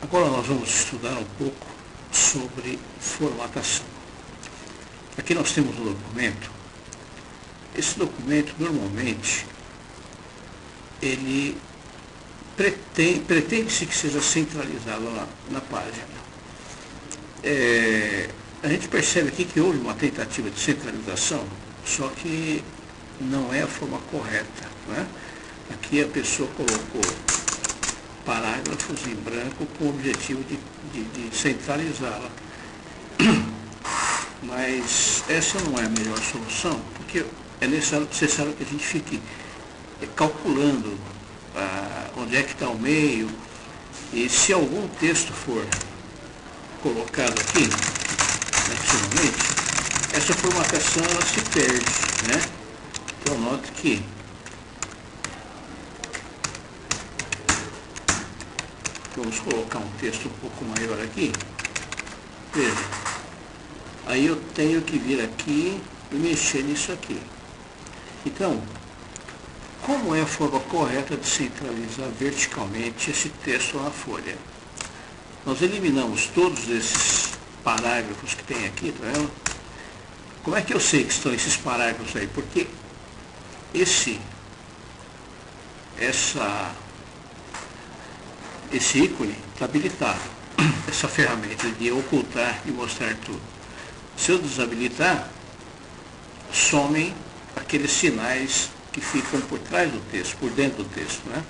Agora nós vamos estudar um pouco sobre formatação. Aqui nós temos um documento. Esse documento, normalmente, ele pretende-se que seja centralizado na página. A gente percebe aqui que houve uma tentativa de centralização, só que não é a forma correta, né? Aqui a pessoa colocou parágrafos em branco com o objetivo de centralizá-la. Mas essa não é a melhor solução, porque é necessário que a gente fique calculando onde é que está o meio, e se algum texto for colocado aqui, adicionalmente, essa formatação ela se perde, né? Então note que vamos colocar um texto um pouco maior aqui. Veja, aí eu tenho que vir aqui e mexer nisso aqui. Então, como é a forma correta de centralizar verticalmente esse texto na folha? Nós eliminamos todos esses parágrafos que tem aqui, tá vendo? Como é que eu sei que estão esses parágrafos aí? Porque esse ícone está habilitado, essa ferramenta de ocultar e mostrar tudo. Se eu desabilitar, somem aqueles sinais que ficam por trás do texto, por dentro do texto, né?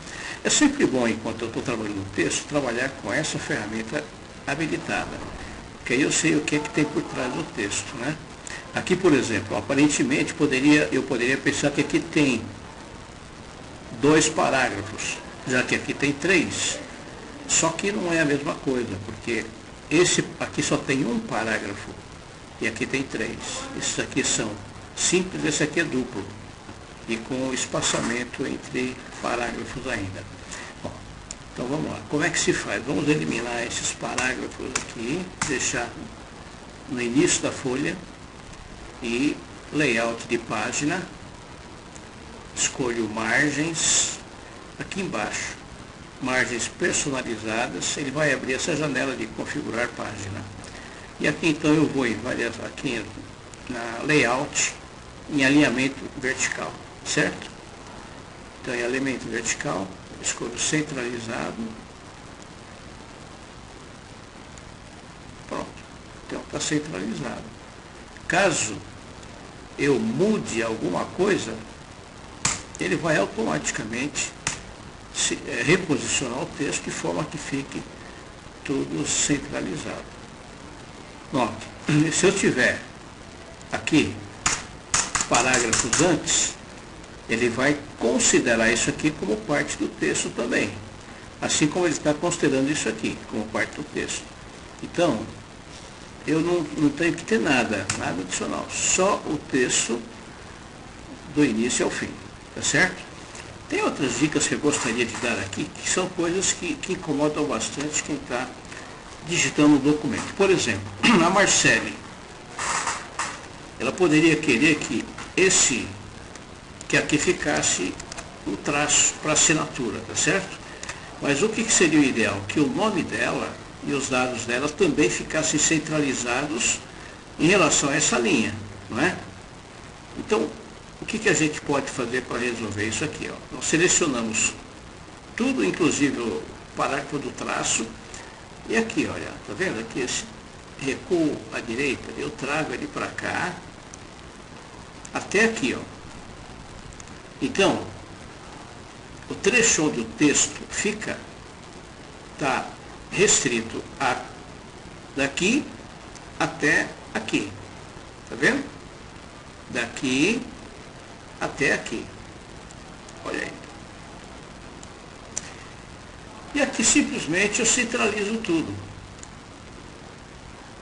É sempre bom, enquanto eu estou trabalhando no texto, trabalhar com essa ferramenta habilitada, porque aí eu sei o que é que tem por trás do texto, né? Aqui, por exemplo, aparentemente eu poderia pensar que aqui tem 2 parágrafos, já que aqui tem 3. Só que não é a mesma coisa, porque esse aqui só tem um parágrafo e aqui tem 3. Esses aqui são simples, esse aqui é duplo e com espaçamento entre parágrafos ainda. Bom, então vamos lá. Como é que se faz? Vamos eliminar esses parágrafos aqui, deixar no início da folha e layout de página. Escolho margens aqui embaixo. Margens personalizadas, ele vai abrir essa janela de configurar página. E aqui então eu vou aqui na layout, em alinhamento vertical, certo? Então em alinhamento vertical, escolho centralizado. Pronto, então está centralizado. Caso eu mude alguma coisa, ele vai automaticamente reposicionar o texto de forma que fique tudo centralizado. Note, se eu tiver aqui parágrafos antes, ele vai considerar isso aqui como parte do texto também, assim como ele está considerando isso aqui como parte do texto. Então, eu não tenho que ter nada adicional, só o texto do início ao fim, tá certo? Tem outras dicas que eu gostaria de dar aqui, que são coisas que incomodam bastante quem está digitando o documento. Por exemplo, a Marcele, ela poderia querer que aqui ficasse um traço para assinatura, tá certo? Mas o que seria o ideal? Que o nome dela e os dados dela também ficassem centralizados em relação a essa linha, não é? Então, o que a gente pode fazer para resolver isso aqui? Ó? Nós selecionamos tudo, inclusive o parágrafo do traço, e aqui, olha, tá vendo? Aqui esse recuo à direita, eu trago ele para cá, até aqui, ó. Então, o trecho onde o texto está restrito daqui até aqui, tá vendo? Daqui até aqui. Olha aí. E aqui simplesmente eu centralizo tudo.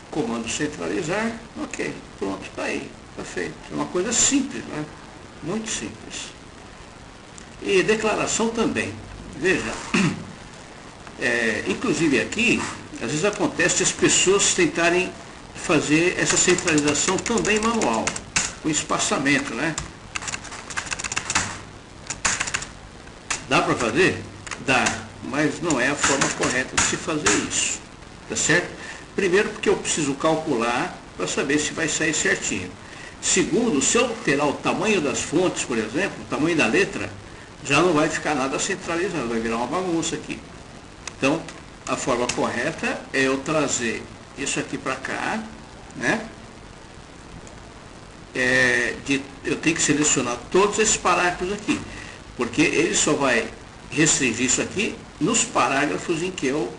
Comando centralizar, ok, pronto, está aí, está feito. É uma coisa simples, né? Muito simples. E declaração também. Veja, inclusive aqui, às vezes acontece as pessoas tentarem fazer essa centralização também manual, com espaçamento, né? Dá para fazer? Dá. mas não é a forma correta de se fazer isso, tá certo? Primeiro porque eu preciso calcular para saber se vai sair certinho. Segundo, se eu alterar o tamanho das fontes, por exemplo, o tamanho da letra, já não vai ficar nada centralizado, vai virar uma bagunça aqui. Então, a forma correta é eu trazer isso aqui para cá, né? Eu tenho que selecionar todos esses parágrafos aqui, porque ele só vai restringir isso aqui nos parágrafos em que eu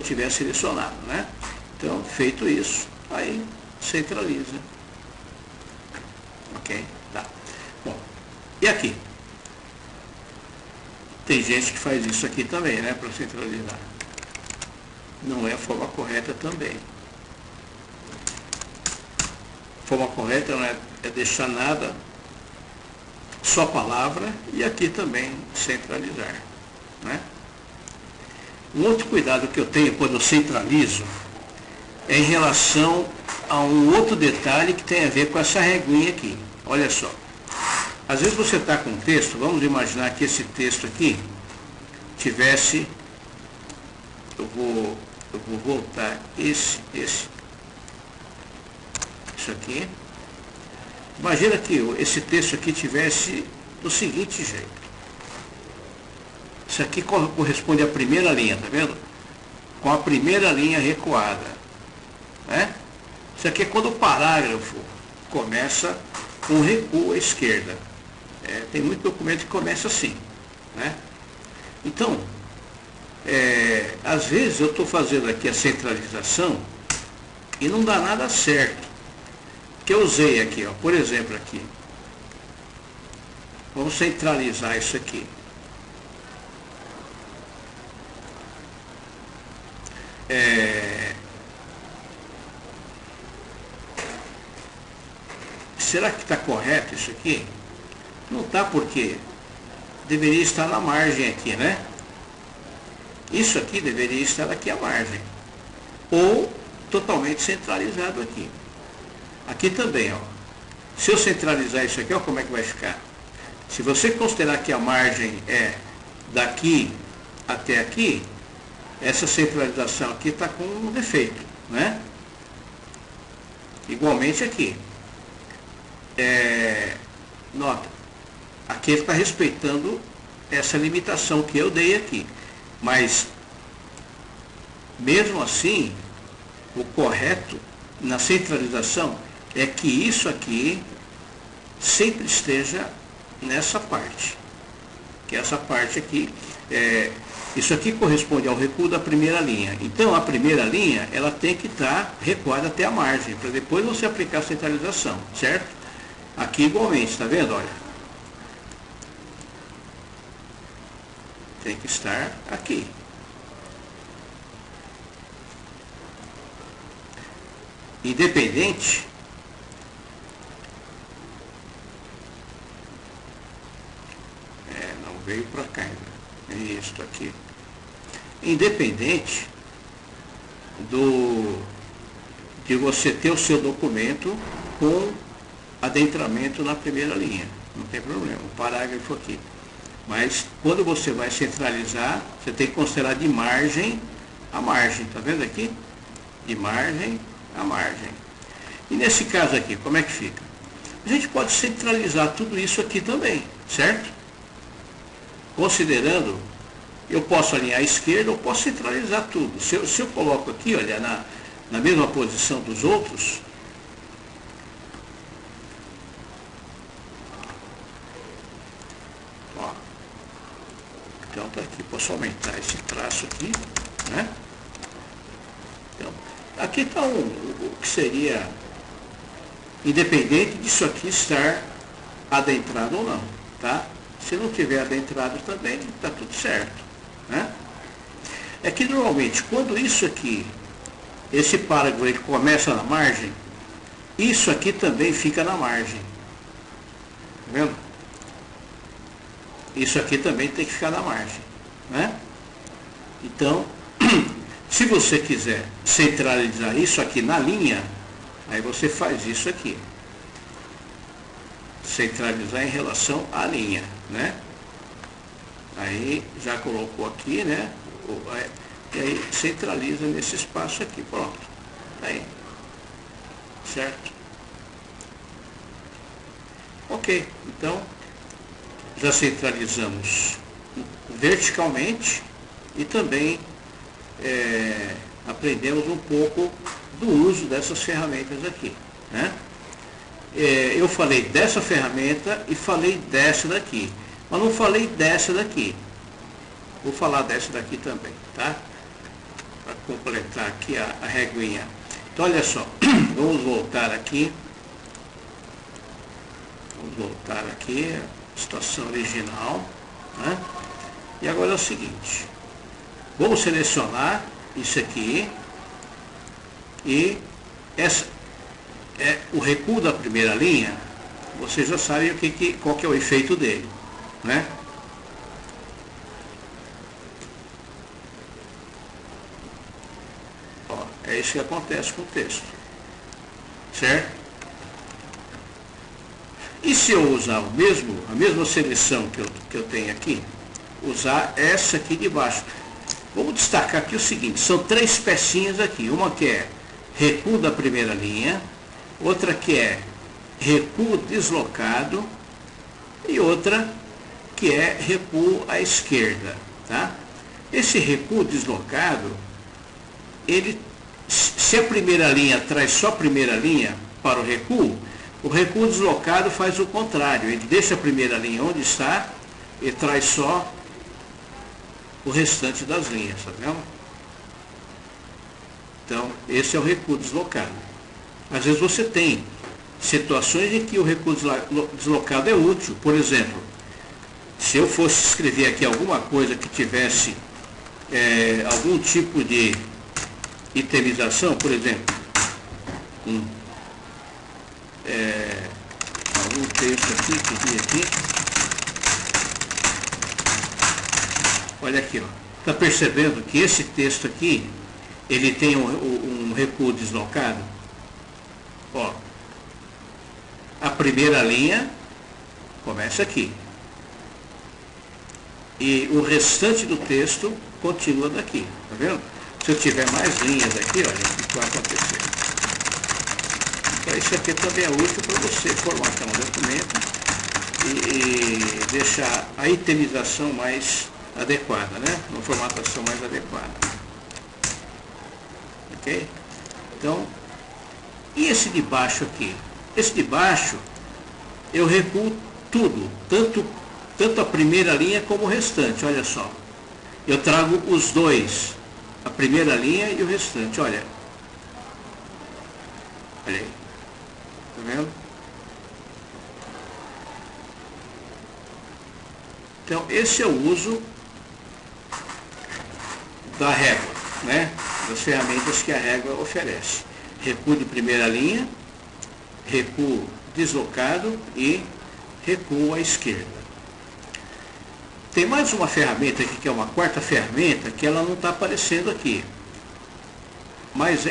tiver selecionado, né? Então, feito isso, aí centraliza. Ok? Tá. Bom, e aqui? Tem gente que faz isso aqui também, né? Para centralizar. Não é a forma correta também. A forma correta não é deixar nada, só palavra, e aqui também centralizar, né? Um outro cuidado que eu tenho quando eu centralizo é em relação a um outro detalhe que tem a ver com essa reguinha aqui. Olha só. Às vezes você está com um texto, vamos imaginar que esse texto aqui tivesse, eu vou voltar isso aqui. Imagina que esse texto aqui tivesse do seguinte jeito. Isso aqui corresponde à primeira linha, tá vendo? Com a primeira linha recuada, né? Isso aqui é quando o parágrafo começa com recuo à esquerda. Tem muito documento que começa assim, né? Então, às vezes eu estou fazendo aqui a centralização e não dá nada certo. Que eu usei aqui, ó, por exemplo, aqui. Vamos centralizar isso aqui. Será que está correto isso aqui? Não está, porque deveria estar na margem aqui, né? Isso aqui deveria estar aqui à margem. Ou totalmente centralizado aqui. Aqui também, ó. Se eu centralizar isso aqui, ó, como é que vai ficar? Se você considerar que a margem é daqui até aqui, essa centralização aqui está com um defeito, né? Igualmente aqui. Nota, aqui ele está respeitando essa limitação que eu dei aqui. Mas, mesmo assim, o correto na centralização é que isso aqui sempre esteja nessa parte. Que essa parte aqui, isso aqui corresponde ao recuo da primeira linha. Então, a primeira linha, ela tem que estar recuada até a margem, para depois você aplicar a centralização, certo? Aqui igualmente, está vendo? Olha. Tem que estar aqui. Independente não veio para cá ainda. É isto aqui. Independente de você ter o seu documento com adentramento na primeira linha. Não tem problema, o parágrafo aqui. Mas quando você vai centralizar, você tem que considerar de margem a margem. Está vendo aqui? De margem a margem. E nesse caso aqui, como é que fica? A gente pode centralizar tudo isso aqui também, certo? Considerando, eu posso alinhar à esquerda, eu posso centralizar tudo. Se eu coloco aqui, olha, na mesma posição dos outros, ó, então tá aqui, posso aumentar esse traço aqui, né? Então, aqui está o que seria, independente disso aqui estar adentrado ou não, tá? Se não tiver adentrado também, está tudo certo, né? É que normalmente, quando isso aqui, esse parágrafo ele começa na margem, isso aqui também fica na margem. Tá vendo? Isso aqui também tem que ficar na margem, né? Então, se você quiser centralizar isso aqui na linha, aí você faz isso aqui. Centralizar em relação à linha, né? Aí já colocou aqui, né? E aí centraliza nesse espaço aqui, pronto. Aí. Certo? Ok, então já centralizamos verticalmente e também aprendemos um pouco do uso dessas ferramentas aqui, né? Eu falei dessa ferramenta e falei dessa daqui, mas não falei dessa daqui. Vou falar dessa daqui também, tá? Para completar aqui a reguinha. Então olha só, vamos voltar aqui. Vamos voltar aqui, a situação original, né? E agora é o seguinte, vamos selecionar isso aqui, e essa é o recuo da primeira linha. Você já sabe qual que é o efeito dele, né? Ó, é isso que acontece com o texto, certo? E se eu usar a mesma seleção que eu tenho aqui, usar essa aqui de baixo. Vamos destacar aqui o seguinte, são 3 pecinhas aqui, uma que é recuo da primeira linha, outra que é recuo deslocado e outra que é recuo à esquerda, tá? Esse recuo deslocado, se a primeira linha traz só a primeira linha para o recuo deslocado faz o contrário, ele deixa a primeira linha onde está e traz só o restante das linhas, tá vendo? Então, esse é o recuo deslocado. Às vezes você tem situações em que o recuo deslocado é útil. Por exemplo, se eu fosse escrever aqui alguma coisa que tivesse algum tipo de itemização, por exemplo, algum texto aqui, que vi aqui. Olha aqui, ó. Está percebendo que esse texto aqui, ele tem um recuo deslocado? Ó, a primeira linha começa aqui. E o restante do texto continua daqui, tá vendo? Se eu tiver mais linhas aqui, olha o que vai acontecer. Então isso aqui também é útil para você formatar um documento e deixar a itemização mais adequada, né? Uma formatação mais adequada. Ok? Então, e esse de baixo aqui? Esse de baixo, eu recuo tudo, tanto a primeira linha como o restante, olha só. Eu trago os dois, a primeira linha e o restante, olha. Olha aí. Tá vendo? Então, esse é o uso da régua, né? Das ferramentas que a régua oferece. Recuo de primeira linha, recuo deslocado e recuo à esquerda. Tem mais uma ferramenta aqui, que é uma quarta ferramenta, que ela não está aparecendo aqui. Mas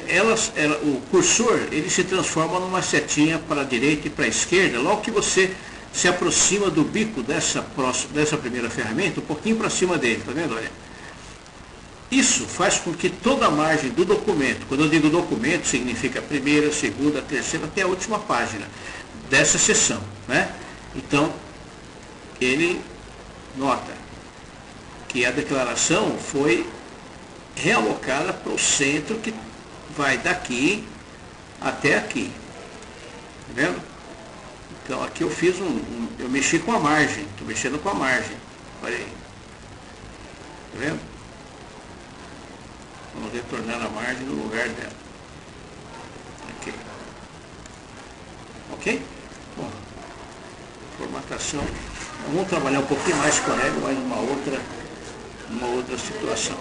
o cursor, ele se transforma numa setinha para a direita e para a esquerda, logo que você se aproxima do bico dessa primeira ferramenta, um pouquinho para cima dele, tá vendo? Olha. Isso faz com que toda a margem do documento, quando eu digo documento, significa a primeira, segunda, terceira, até a última página dessa seção, né? Então, ele nota que a declaração foi realocada para o centro, que vai daqui até aqui, tá vendo? Então aqui eu fiz eu mexi com a margem, estou mexendo com a margem, olha aí, tá vendo? Vamos retornar a margem no lugar dela. Ok. Ok? Bom, formatação. Vamos trabalhar um pouquinho mais com a régua, mas uma outra situação.